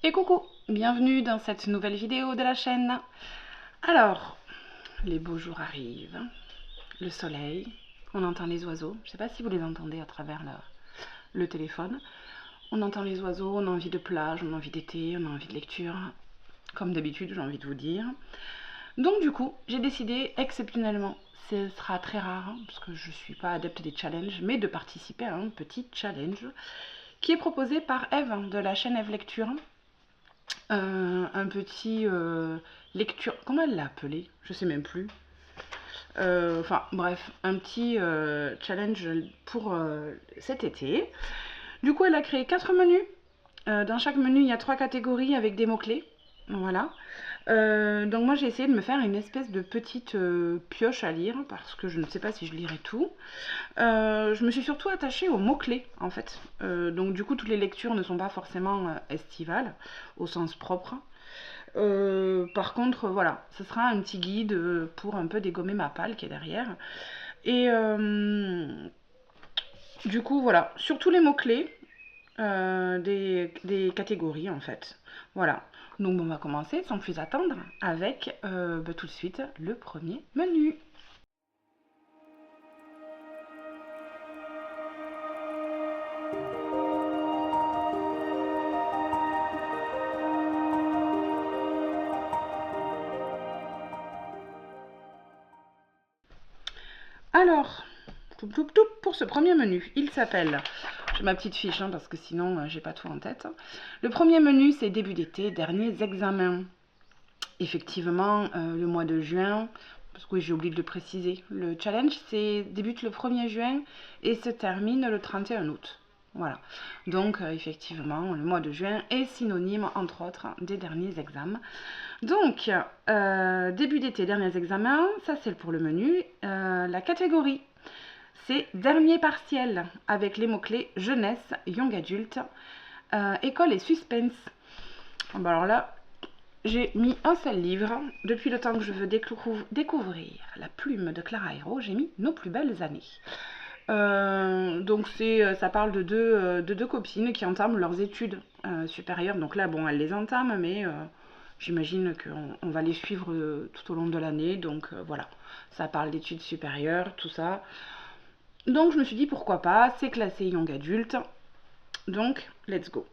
Et coucou, bienvenue dans cette nouvelle vidéo de la chaîne. Alors, les beaux jours arrivent, le soleil, on entend les oiseaux. Je ne sais pas si vous les entendez à travers le téléphone. On entend les oiseaux, on a envie de plage, on a envie d'été, on a envie de lecture. Comme d'habitude, j'ai envie de vous dire. Donc du coup, j'ai décidé exceptionnellement, ce sera très rare, parce que je ne suis pas adepte des challenges, mais de participer à un petit challenge qui est proposé par Eve de la chaîne Eve Lecture. Un petit lecture, comment elle l'a appelé? Je sais même plus. Enfin bref, un petit challenge pour cet été. Du coup, elle a créé 4 menus. Dans chaque menu, il y a 3 catégories avec des mots-clés. Voilà. Donc moi j'ai essayé de me faire une espèce de petite pioche à lire parce que je ne sais pas si je lirai tout. Je me suis surtout attachée aux mots-clés en fait. Donc du coup toutes les lectures ne sont pas forcément estivales au sens propre. Par contre voilà, ce sera un petit guide pour un peu dégommer ma palle qui est derrière. Et du coup voilà, surtout les mots-clés. Des catégories en fait. Voilà. Donc on va commencer sans plus attendre avec tout de suite le premier menu. Alors, pour ce premier menu, il s'appelle, j'ai ma petite fiche parce que sinon j'ai pas tout en tête. Le premier menu c'est début d'été, derniers examens. Effectivement, le mois de juin, parce que oui, j'ai oublié de le préciser, le challenge débute le 1er juin et se termine le 31 août. Voilà. Donc, effectivement, le mois de juin est synonyme, entre autres, des derniers examens. Donc, début d'été, derniers examens, ça c'est pour le menu. La catégorie, c'est dernier partiel, avec les mots-clés jeunesse, young adulte, école et suspense. Bon, alors là, j'ai mis un seul livre. Depuis le temps que je veux découvrir La plume de Clara Hero, j'ai mis Nos plus belles années. Donc ça parle de deux copines qui entament leurs études supérieures. Donc là, bon, elles les entament, mais j'imagine qu'on va les suivre tout au long de l'année. Donc voilà, ça parle d'études supérieures, tout ça. Donc je me suis dit pourquoi pas, c'est classé young adulte. Donc let's go.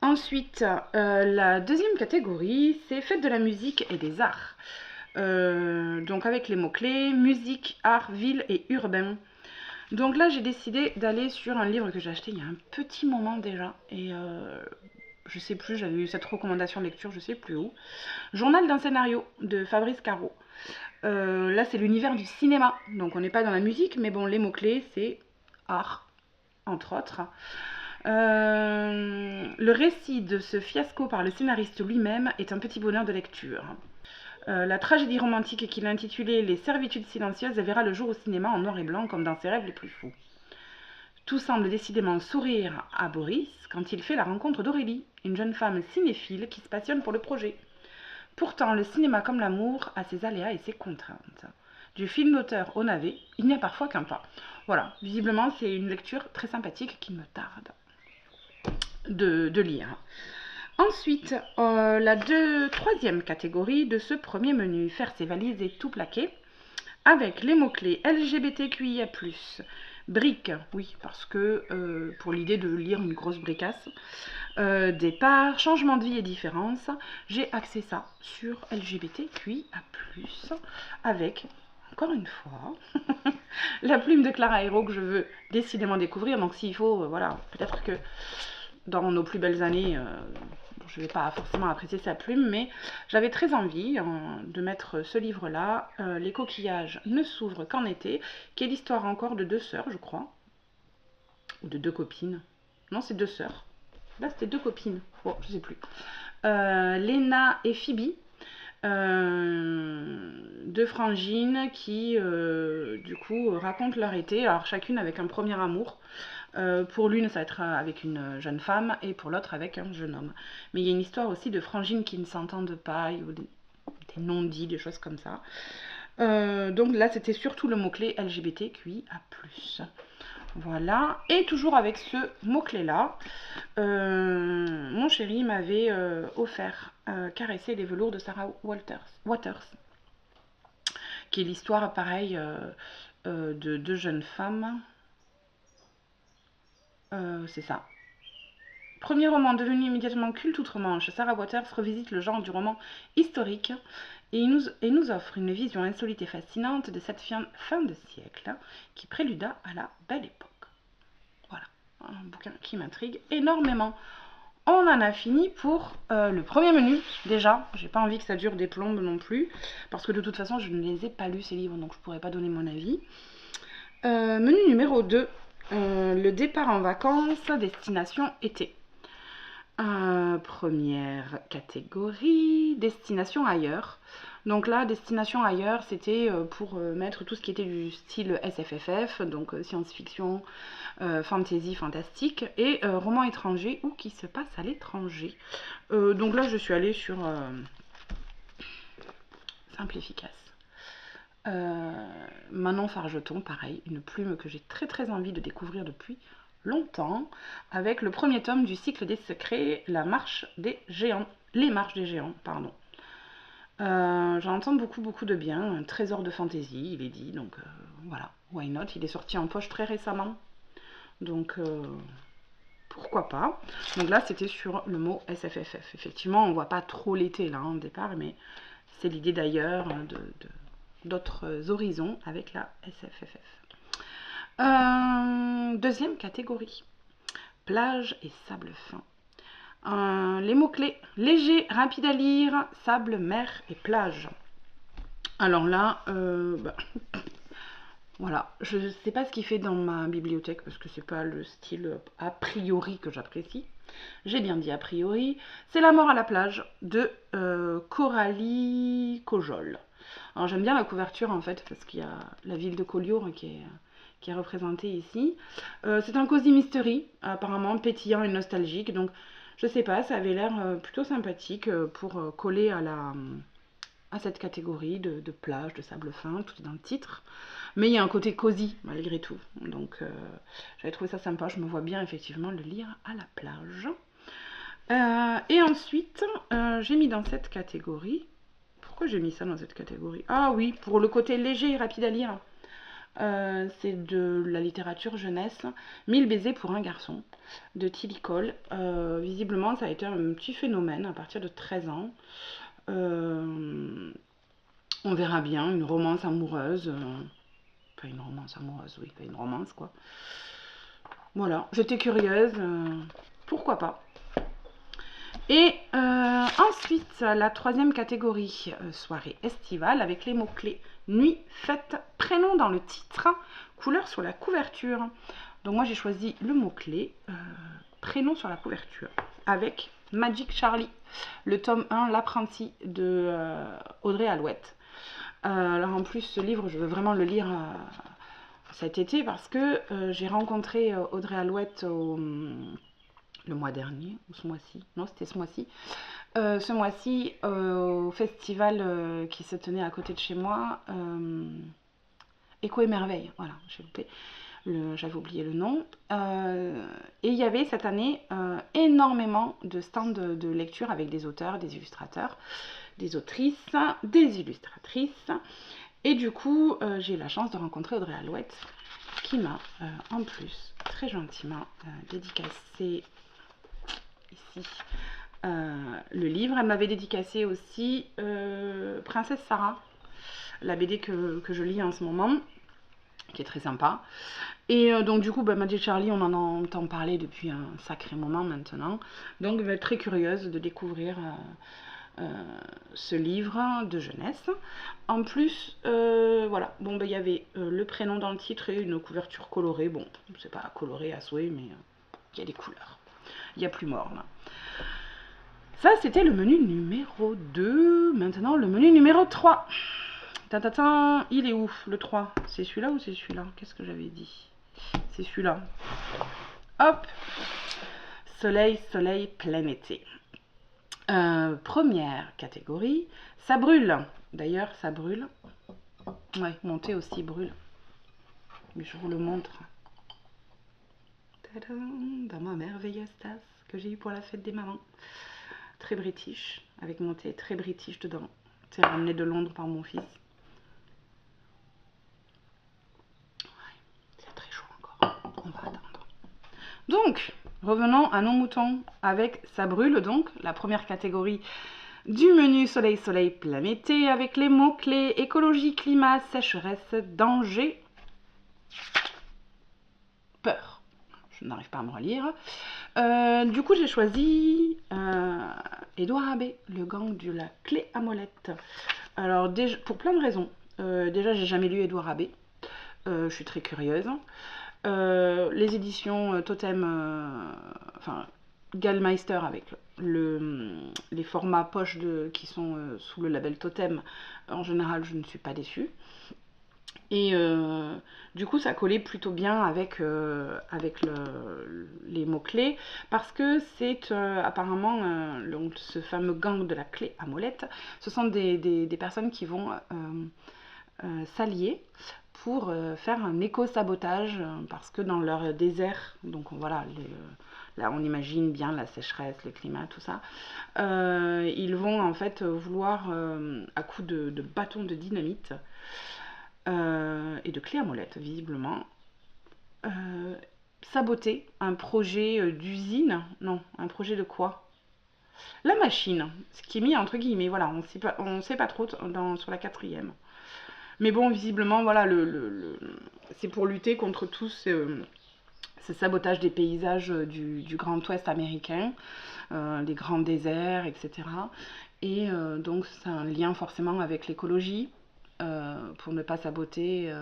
Ensuite, la deuxième catégorie, c'est fête de la musique et des arts. Donc avec les mots-clés, musique, art, ville et urbain. Donc là, j'ai décidé d'aller sur un livre que j'ai acheté il y a un petit moment déjà. Et je sais plus, j'avais eu cette recommandation de lecture, je sais plus où. Journal d'un scénario de Fabrice Caro. Là, c'est l'univers du cinéma. Donc on n'est pas dans la musique, mais bon, les mots-clés, c'est art, entre autres. Le récit de ce fiasco par le scénariste lui-même est un petit bonheur de lecture. La tragédie romantique qu'il a intitulée Les servitudes silencieuses verra le jour au cinéma en noir et blanc comme dans ses rêves les plus fous. Tout semble décidément sourire à Boris quand il fait la rencontre d'Aurélie, une jeune femme cinéphile qui se passionne pour le projet. Pourtant, le cinéma comme l'amour a ses aléas et ses contraintes. Du film d'auteur au navet, il n'y a parfois qu'un pas. Voilà, visiblement c'est une lecture très sympathique qui me tarde de lire. Ensuite, la troisième catégorie de ce premier menu, faire ses valises et tout plaquer, avec les mots-clés LGBTQIA+, briques, oui, parce que pour l'idée de lire une grosse bricasse, départ, changement de vie et différence, j'ai axé ça sur LGBTQIA+, avec, encore une fois, la plume de Clara Hero que je veux décidément découvrir, donc s'il faut, voilà, peut-être que dans nos plus belles années, je ne vais pas forcément apprécier sa plume, mais j'avais très envie de mettre ce livre-là, Les coquillages ne s'ouvrent qu'en été, qui est l'histoire encore de 2 sœurs, je crois, ou de 2 copines. Non, c'est 2 sœurs. Là, c'était 2 copines. Bon, je sais plus. Léna et Phoebe, 2 frangines qui, du coup, racontent leur été, alors chacune avec un premier amour. Pour l'une, ça va être avec une jeune femme et pour l'autre avec un jeune homme. Mais il y a une histoire aussi de frangines qui ne s'entendent pas, ou des non-dits, des choses comme ça. Donc là, c'était surtout le mot-clé LGBTQIA+. Voilà, et toujours avec ce mot-clé là, mon chéri m'avait offert Caresser les velours de Sarah Waters, qui est l'histoire pareil de deux jeunes femmes. C'est ça. Premier roman devenu immédiatement culte outre-Manche, Sarah Waters revisite le genre du roman historique et nous offre une vision insolite et fascinante de cette fin de siècle qui préluda à la belle époque. Voilà, un bouquin qui m'intrigue énormément. On en a fini pour le premier menu, déjà. J'ai pas envie que ça dure des plombes non plus, parce que de toute façon, je ne les ai pas lus ces livres, donc je pourrais pas donner mon avis. Menu numéro 2, le départ en vacances, destination été. Première catégorie, destination ailleurs. Donc là, destination ailleurs, c'était pour mettre tout ce qui était du style SFFF, donc science-fiction, fantasy, fantastique, et roman étranger ou qui se passe à l'étranger. Donc là, je suis allée sur simple, efficace. Manon Fargeton, pareil, une plume que j'ai très envie de découvrir depuis longtemps, avec le premier tome du cycle des secrets, Les marches des géants, pardon. J'entends beaucoup de bien, un trésor de fantaisie, il est dit, donc voilà, why not, il est sorti en poche très récemment, donc pourquoi pas. Donc là, c'était sur le mot SFFF. Effectivement, on voit pas trop l'été là, au départ, mais c'est l'idée d'ailleurs d'autres horizons avec la SFFF. Deuxième catégorie, plage et sable fin. Les mots-clés, léger, rapide à lire, sable, mer et plage. Alors là, voilà, je ne sais pas ce qu'il fait dans ma bibliothèque parce que c'est pas le style a priori que j'apprécie. J'ai bien dit a priori. C'est La mort à la plage de Coralie Cojol. Alors j'aime bien la couverture en fait parce qu'il y a la ville de Collioure qui est représentée ici. C'est un cosy mystery, apparemment pétillant et nostalgique. Donc je sais pas, ça avait l'air plutôt sympathique pour coller à cette catégorie de plage, de sable fin, tout est dans le titre. Mais il y a un côté cosy malgré tout. Donc j'avais trouvé ça sympa, je me vois bien effectivement le lire à la plage. Et ensuite, j'ai mis dans cette catégorie... Pourquoi j'ai mis ça dans cette catégorie? Ah oui, pour le côté léger et rapide à lire. C'est de la littérature jeunesse, 1000 baisers pour un garçon, de Tilly Cole. Visiblement, ça a été un petit phénomène à partir de 13 ans. On verra bien, une romance amoureuse. Enfin, une romance amoureuse, oui, pas une romance, quoi. Voilà, j'étais curieuse, pourquoi pas. Et ensuite, la troisième catégorie, soirée estivale, avec les mots-clés nuit, fête, prénom dans le titre, couleur sur la couverture. Donc moi j'ai choisi le mot-clé prénom sur la couverture, avec Magic Charlie, le tome 1, L'apprenti de Audrey Alouette. Alors en plus ce livre je veux vraiment le lire cet été parce que j'ai rencontré Audrey Alouette le mois dernier, ou ce mois-ci, non c'était ce mois-ci, au festival qui se tenait à côté de chez moi, Écho et Merveille, voilà, j'avais oublié le nom, et il y avait cette année énormément de stands de lecture avec des auteurs, des illustrateurs, des autrices, des illustratrices, et du coup j'ai eu la chance de rencontrer Audrey Alouette qui m'a en plus très gentiment dédicacé ici le livre. Elle m'avait dédicacé aussi Princesse Sarah, la BD que je lis en ce moment, qui est très sympa. Et donc du coup, Magic Charlie, on en entend parler depuis un sacré moment maintenant. Donc très curieuse de découvrir ce livre de jeunesse. En plus, voilà, bon, il y avait le prénom dans le titre et une couverture colorée. Bon, c'est pas coloré à souhait, mais il y a des couleurs. Il y a plus morne. Ça, c'était le menu numéro 2. Maintenant, le menu numéro 3. Tatatin, il est où le 3? C'est celui-là ou c'est celui-là? Qu'est-ce que j'avais dit? C'est celui-là. Hop. Soleil, soleil, plein été. Première catégorie, ça brûle. D'ailleurs, ça brûle. Ouais, monter aussi brûle. Mais je vous le montre. Tadam, dans ma merveilleuse tasse que j'ai eue pour la fête des mamans. Très british, avec mon thé très british dedans. C'est ramené de Londres par mon fils. C'est très chaud encore, on va attendre. Donc, revenons à nos moutons avec ça brûle donc, la première catégorie du menu soleil-soleil plein été avec les mots-clés écologie, climat, sécheresse, danger, peur. Je n'arrive pas à me relire. Du coup, j'ai choisi Édouard Abbé, le gang de la clé à molette. Alors, déjà, pour plein de raisons. Déjà, j'ai jamais lu Édouard Abbé. Je suis très curieuse. Les éditions Totem, enfin Gallmeister avec les formats poche qui sont sous le label Totem, en général je ne suis pas déçue. Et du coup ça collait plutôt bien avec les mots-clés parce que c'est apparemment ce fameux gang de la clé à molette, ce sont des personnes qui vont s'allier pour faire un éco-sabotage parce que dans leur désert, donc voilà, là on imagine bien la sécheresse, le climat, tout ça, ils vont en fait vouloir, à coups de bâtons de dynamite et de clés à molette visiblement, saboter un projet d'usine, non, un projet de quoi? La machine, ce qui est mis entre guillemets, voilà, on sait pas trop sur la quatrième. Mais bon, visiblement, voilà, c'est pour lutter contre tous ces sabotages des paysages du Grand Ouest américain, les grands déserts, etc. Et donc, c'est un lien forcément avec l'écologie, pour ne pas saboter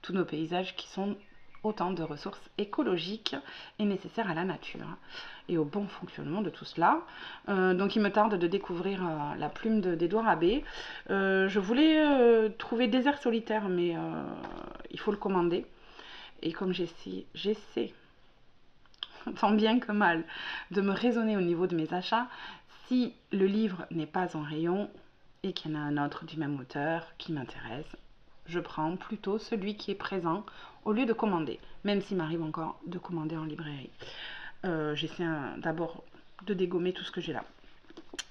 tous nos paysages qui sont autant de ressources écologiques et nécessaires à la nature et au bon fonctionnement de tout cela. Donc il me tarde de découvrir la plume d'Édouard Abbé. Je voulais trouver Désert solitaire, mais il faut le commander. Et comme j'essaie, tant bien que mal, de me raisonner au niveau de mes achats, si le livre n'est pas en rayon et qu'il y en a un autre du même auteur qui m'intéresse, je prends plutôt celui qui est présent au lieu de commander, même s'il m'arrive encore de commander en librairie. J'essaie d'abord de dégommer tout ce que j'ai là.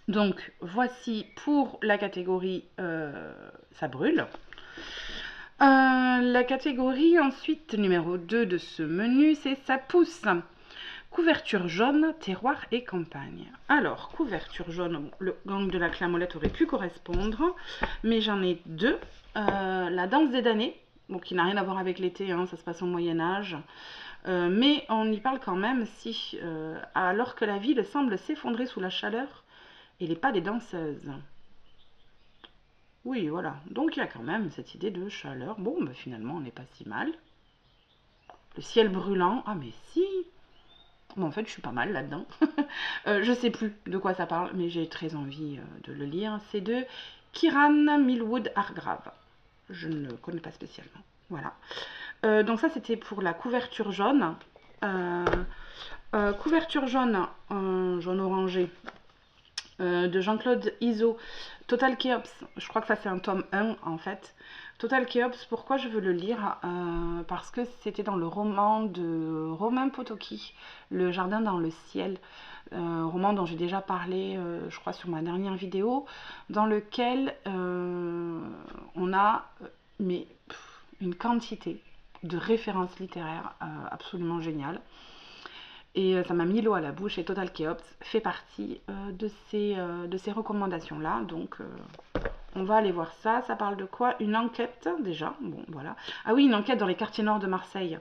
Donc voici pour la catégorie ça brûle. La catégorie ensuite numéro 2 de ce menu, c'est ça pousse. Couverture jaune, terroir et campagne. Alors, couverture jaune, le gang de la clé à molette aurait pu correspondre, mais j'en ai deux. La danse des damnés, bon, qui n'a rien à voir avec l'été, hein, ça se passe au Moyen-Âge. Mais on y parle quand même si, alors que la ville semble s'effondrer sous la chaleur et les pas des danseuses. Oui, voilà. Donc il y a quand même cette idée de chaleur. Bon, bah, finalement, on n'est pas si mal. Le ciel brûlant. Ah, mais si. Bon, en fait, je suis pas mal là-dedans. Je sais plus de quoi ça parle, mais j'ai très envie de le lire. C'est de Kieran Millwood Hargrave. Je ne le connais pas spécialement. Voilà. Donc ça, c'était pour la couverture jaune. Couverture jaune, jaune orangé, de Jean-Claude Izzo, Total Chaos. Je crois que ça c'est un tome 1 en fait. Total Chaos, pourquoi je veux le lire? Parce que c'était dans le roman de Romain Potocki, Le Jardin dans le ciel, roman dont j'ai déjà parlé, je crois, sur ma dernière vidéo, dans lequel on a une quantité de références littéraires absolument géniales. Et ça m'a mis l'eau à la bouche et Total Chaos fait partie de ces recommandations-là. Donc on va aller voir ça. Ça parle de quoi? Une enquête déjà. Bon, voilà. Ah oui, une enquête dans les quartiers nord de Marseille.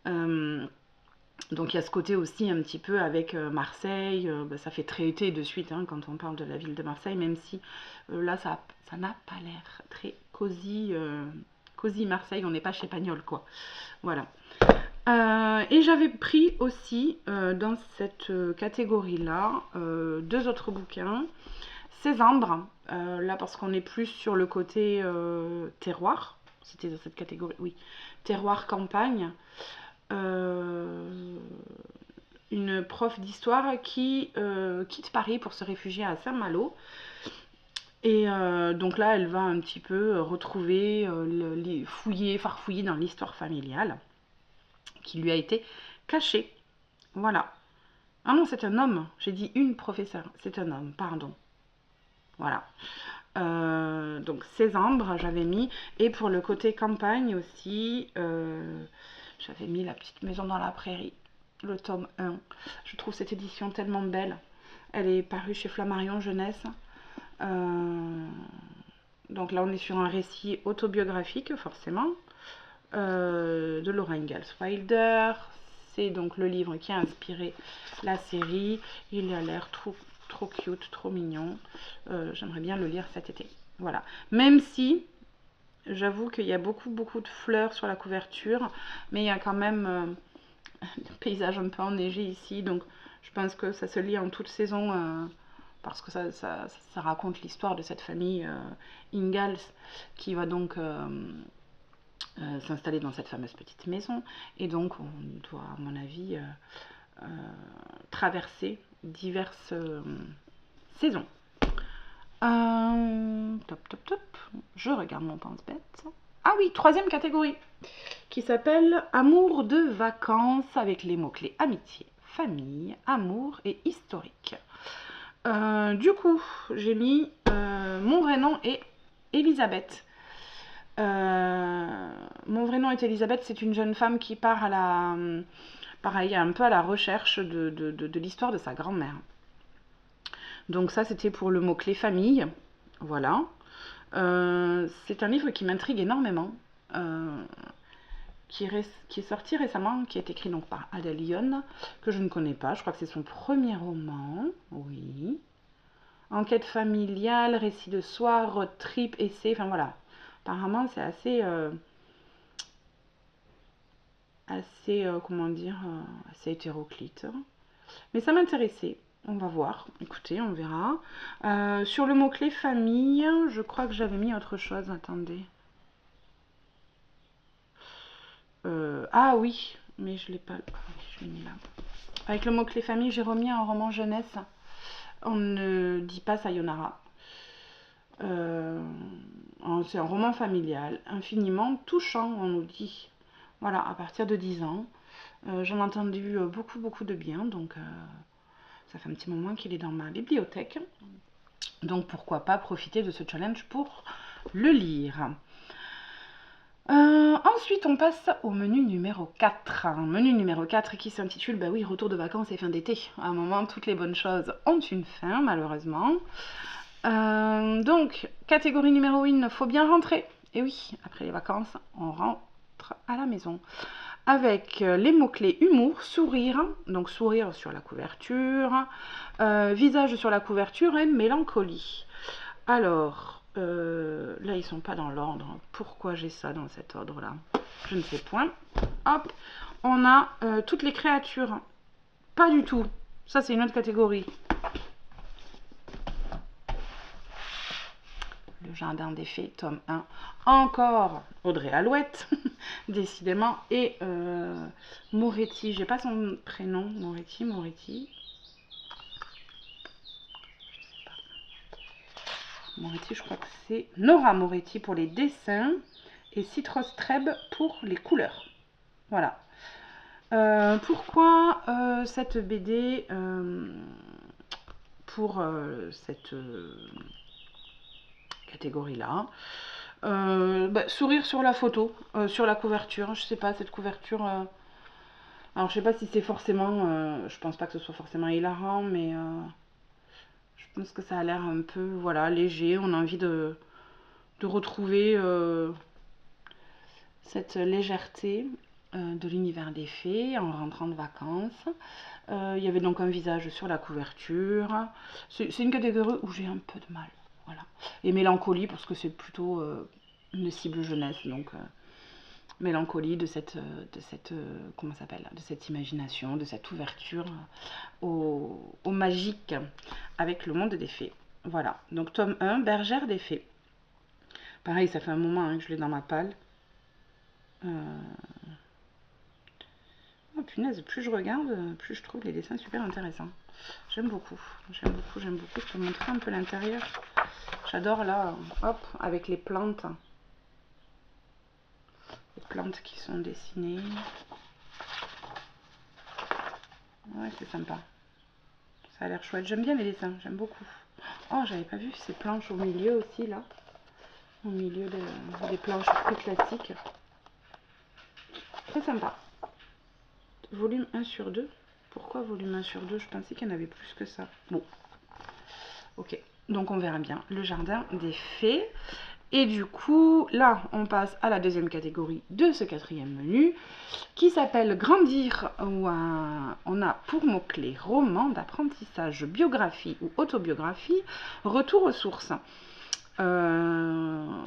Donc il y a ce côté aussi un petit peu avec Marseille. Ça fait très été de suite hein, quand on parle de la ville de Marseille, même si là ça n'a pas l'air très cosy. Cosy Marseille, on n'est pas chez Pagnol quoi. Voilà. Et j'avais pris aussi dans cette catégorie-là deux autres bouquins. Césandre, là parce qu'on est plus sur le côté terroir, c'était dans cette catégorie, oui, terroir campagne. Une prof d'histoire qui quitte Paris pour se réfugier à Saint-Malo. Et donc là, elle va un petit peu retrouver, farfouiller dans l'histoire familiale qui lui a été caché. Voilà. Ah non, c'est un homme. J'ai dit une professeure. C'est un homme, pardon. Voilà. Donc Césarbre, j'avais mis. Et pour le côté campagne aussi, j'avais mis La petite maison dans la prairie, le tome 1. Je trouve cette édition tellement belle. Elle est parue chez Flammarion Jeunesse. Donc là, on est sur un récit autobiographique, forcément, de Laura Ingalls Wilder. C'est donc le livre qui a inspiré la série. Il a l'air trop cute, trop mignon. J'aimerais bien le lire cet été. Voilà. Même si, j'avoue qu'il y a beaucoup de fleurs sur la couverture, mais il y a quand même un paysage un peu enneigé ici. Donc je pense que ça se lit en toute saison. Parce que ça raconte l'histoire de cette famille Ingalls qui va donc s'installer dans cette fameuse petite maison. Et donc, on doit, à mon avis, traverser diverses saisons. Top. Je regarde mon pense-bête. Ah oui, troisième catégorie, qui s'appelle Amour de vacances, avec les mots-clés amitié, famille, amour et historique. Du coup, j'ai mis mon vrai nom est Elisabeth. Mon vrai nom est Elisabeth, c'est une jeune femme qui part à la, pareil, un peu à la recherche de l'histoire de sa grand-mère. Donc ça, c'était pour le mot-clé famille. Voilà. C'est un livre qui m'intrigue énormément, qui est sorti récemment, qui est écrit donc par Adèle Lyon, que je ne connais pas. Je crois que c'est son premier roman. Oui. Enquête familiale, récit de soir, road trip, essai, enfin voilà. Apparemment, c'est comment dire, assez hétéroclite. Mais ça m'intéressait. On va voir. Écoutez, on verra. Sur le mot-clé famille, je crois que j'avais mis autre chose. Attendez. Ah oui, mais je l'ai pas. Je l'ai mis là. Avec le mot-clé famille, j'ai remis un roman jeunesse. On ne dit pas Sayonara. C'est un roman familial, infiniment touchant, on nous dit. Voilà, à partir de 10 ans. J'en ai entendu beaucoup de bien, donc ça fait un petit moment qu'il est dans ma bibliothèque. Donc pourquoi pas profiter de ce challenge pour le lire. Ensuite, on passe au menu numéro 4. Menu numéro 4 qui s'intitule, bah oui, retour de vacances et fin d'été. À un moment, toutes les bonnes choses ont une fin, malheureusement. Donc, catégorie numéro 1, faut bien rentrer. Et oui, après les vacances, on rentre à la maison. Avec les mots-clés humour, sourire, donc sourire sur la couverture, visage sur la couverture et mélancolie. Alors, là, ils sont pas dans l'ordre. Pourquoi j'ai ça dans cet ordre-là? Je ne sais point. Hop, on a toutes les créatures. Pas du tout. Ça, c'est une autre catégorie. Le jardin des fées, tome 1. Encore Audrey Alouette, décidément. Et Moretti, j'ai pas son prénom. Moretti. Moretti, je crois que c'est Nora Moretti pour les dessins et Citros Treb pour les couleurs. Voilà. Pourquoi cette BD pour cette catégorie-là? Sourire sur la photo, sur la couverture. Je sais pas, cette couverture. Alors, je sais pas si c'est forcément. Je pense pas que ce soit forcément hilarant, mais je pense que ça a l'air un peu, voilà, léger. On a envie de retrouver cette légèreté de l'univers des fées en rentrant de vacances. Il y avait donc un visage sur la couverture. C'est une catégorie où j'ai un peu de mal. Voilà. Et mélancolie, parce que c'est plutôt une cible jeunesse, donc mélancolie de cette comment ça s'appelle, de cette imagination, de cette ouverture au magique avec le monde des fées. Voilà. Donc tome 1, Bergère des fées. Pareil, ça fait un moment que je l'ai dans ma palle. Oh punaise, plus je regarde, plus je trouve les dessins super intéressants. J'aime beaucoup. Je peux montrer un peu l'intérieur. J'adore là, hop, avec les plantes. Les plantes qui sont dessinées. Ouais, c'est sympa. Ça a l'air chouette. J'aime bien les dessins, j'aime beaucoup. Oh, j'avais pas vu ces planches au milieu aussi, là. Au milieu des planches plus classiques. Très sympa. Volume 1/2. Pourquoi volume 1/2? Je pensais qu'il y en avait plus que ça. Bon. Ok. Donc on verra bien. Le jardin des fées. Et du coup, là, on passe à la deuxième catégorie de ce 4e menu, qui s'appelle Grandir, où on a pour mots-clés roman d'apprentissage, biographie ou autobiographie, retour aux sources. Là,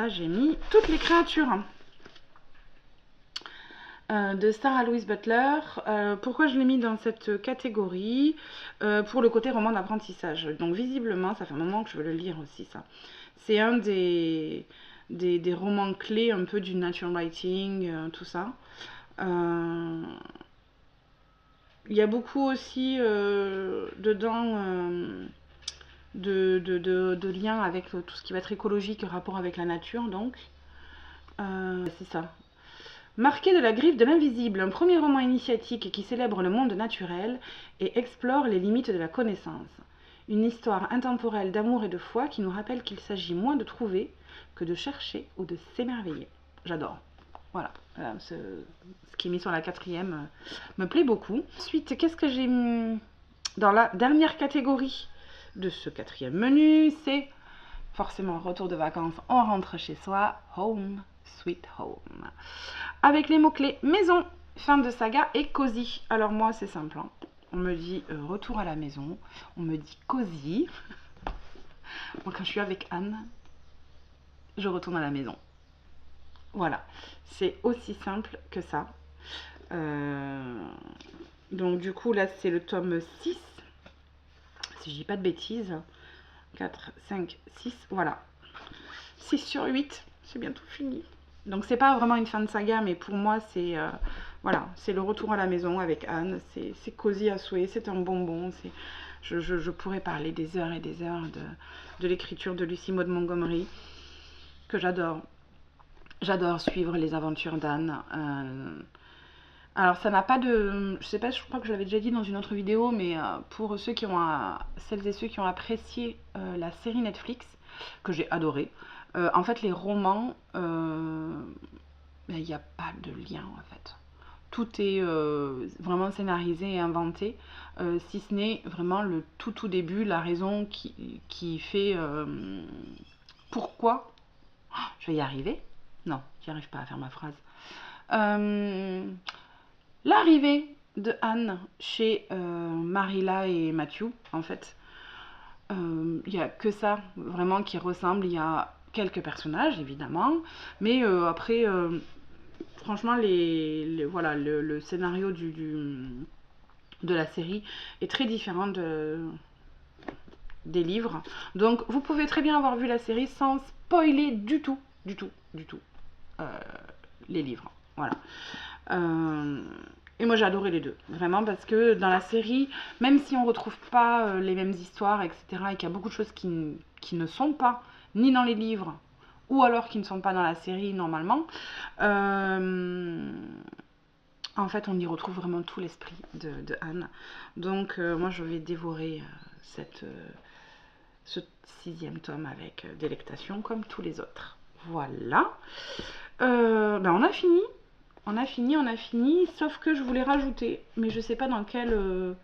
j'ai mis toutes les créatures de Sarah Louise Butler. Pourquoi je l'ai mis dans cette catégorie? Pour le côté roman d'apprentissage. Donc visiblement, ça fait un moment que je veux le lire aussi, ça. C'est un des romans clés un peu du nature writing, tout ça. Il y a beaucoup aussi dedans de liens avec tout ce qui va être écologique, rapport avec la nature, donc. C'est ça. Marqué de la griffe de l'invisible, un premier roman initiatique qui célèbre le monde naturel et explore les limites de la connaissance. Une histoire intemporelle d'amour et de foi qui nous rappelle qu'il s'agit moins de trouver que de chercher ou de s'émerveiller. J'adore. Voilà, ce qui est mis sur la 4e me plaît beaucoup. Ensuite, qu'est-ce que j'ai mis dans la dernière catégorie de ce 4e menu? C'est forcément retour de vacances, on rentre chez soi, home, sweet home. Avec les mots-clés maison, fin de saga et cosy. Alors moi, c'est simple. Hein. On me dit retour à la maison, on me dit cosy. Moi, quand je suis avec Anne, je retourne à la maison. Voilà, c'est aussi simple que ça. Donc du coup, là, c'est le tome 6. Si je dis pas de bêtises. 4, 5, 6, voilà. 6/8, c'est bientôt fini. Donc c'est pas vraiment une fin de saga, mais pour moi c'est voilà, c'est le retour à la maison avec Anne. C'est cosy à souhait, c'est un bonbon. Je pourrais parler des heures et des heures de l'écriture de Lucie Maud Montgomery, que j'adore. J'adore suivre les aventures d'Anne. Alors ça n'a pas de... Je sais pas, je crois que je l'avais déjà dit dans une autre vidéo, mais pour celles et ceux qui ont apprécié la série Netflix, que j'ai adorée, en fait les romans, il n'y a pas de lien en fait. Tout est vraiment scénarisé et inventé, si ce n'est vraiment le tout début, la raison qui fait pourquoi... Oh, je vais y arriver? Non, j'y arrive pas à faire ma phrase. L'arrivée de Anne chez Marilla et Matthew, en fait, il n'y a que ça vraiment qui ressemble. Il y a quelques personnages, évidemment, mais après, franchement, voilà, le scénario de la série est très différent des livres. Donc, vous pouvez très bien avoir vu la série sans spoiler du tout les livres. Voilà. Et moi j'ai adoré les deux, vraiment, parce que dans la série, même si on retrouve pas les mêmes histoires, etc., et qu'il y a beaucoup de choses qui ne sont pas ni dans les livres, ou alors qui ne sont pas dans la série normalement, en fait on y retrouve vraiment tout l'esprit de Anne. Donc moi je vais dévorer ce 6e tome avec délectation, comme tous les autres. Voilà. On a fini. On a fini, sauf que je voulais rajouter, mais je sais pas dans quelle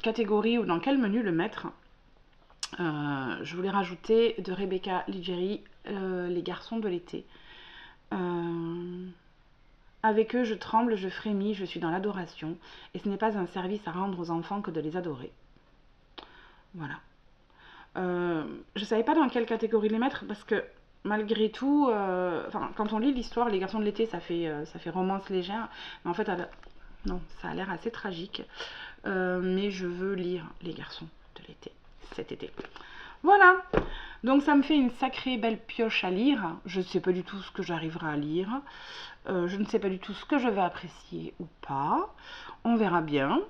catégorie ou dans quel menu le mettre. Je voulais rajouter de Rebecca Liggeri, Les garçons de l'été. Avec eux, je tremble, je frémis, je suis dans l'adoration, et ce n'est pas un service à rendre aux enfants que de les adorer. Voilà. Je savais pas dans quelle catégorie les mettre, parce que malgré tout, quand on lit l'histoire, Les garçons de l'été, ça fait romance légère, mais en fait, non, ça a l'air assez tragique. Mais je veux lire Les garçons de l'été, cet été. Voilà, donc ça me fait une sacrée belle pioche à lire. Je ne sais pas du tout ce que j'arriverai à lire. Je ne sais pas du tout ce que je vais apprécier ou pas. On verra bien.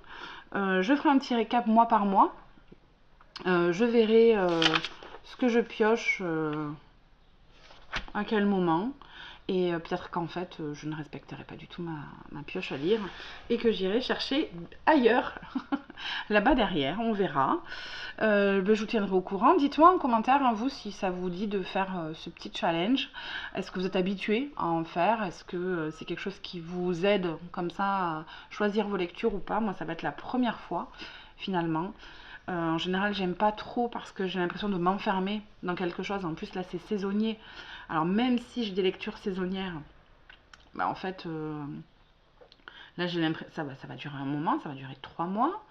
Je ferai un petit récap mois par mois. Je verrai ce que je pioche à quel moment. Et peut-être qu'en fait, je ne respecterai pas du tout ma pioche à lire et que j'irai chercher ailleurs, là-bas derrière, on verra. Je vous tiendrai au courant. Dites-moi en commentaire, hein, vous, si ça vous dit de faire ce petit challenge. Est-ce que vous êtes habitué à en faire? Est-ce que c'est quelque chose qui vous aide comme ça à choisir vos lectures ou pas? Moi, ça va être la première fois, finalement. En général, j'aime pas trop parce que j'ai l'impression de m'enfermer dans quelque chose. En plus, là, c'est saisonnier. Alors, même si j'ai des lectures saisonnières, bah, en fait, là, j'ai l'impression ça va durer un moment, ça va durer 3 mois.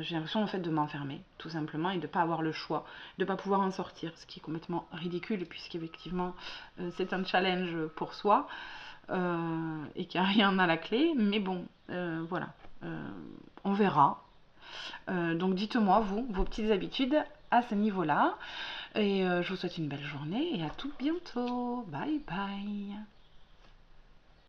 J'ai l'impression en fait de m'enfermer, tout simplement, et de ne pas avoir le choix, de ne pas pouvoir en sortir, ce qui est complètement ridicule, puisqu'effectivement, c'est un challenge pour soi, et qu'il n'y a rien à la clé. Mais bon, voilà, on verra. Donc dites-moi, vous, vos petites habitudes à ce niveau-là. Et je vous souhaite une belle journée et à tout bientôt. Bye bye.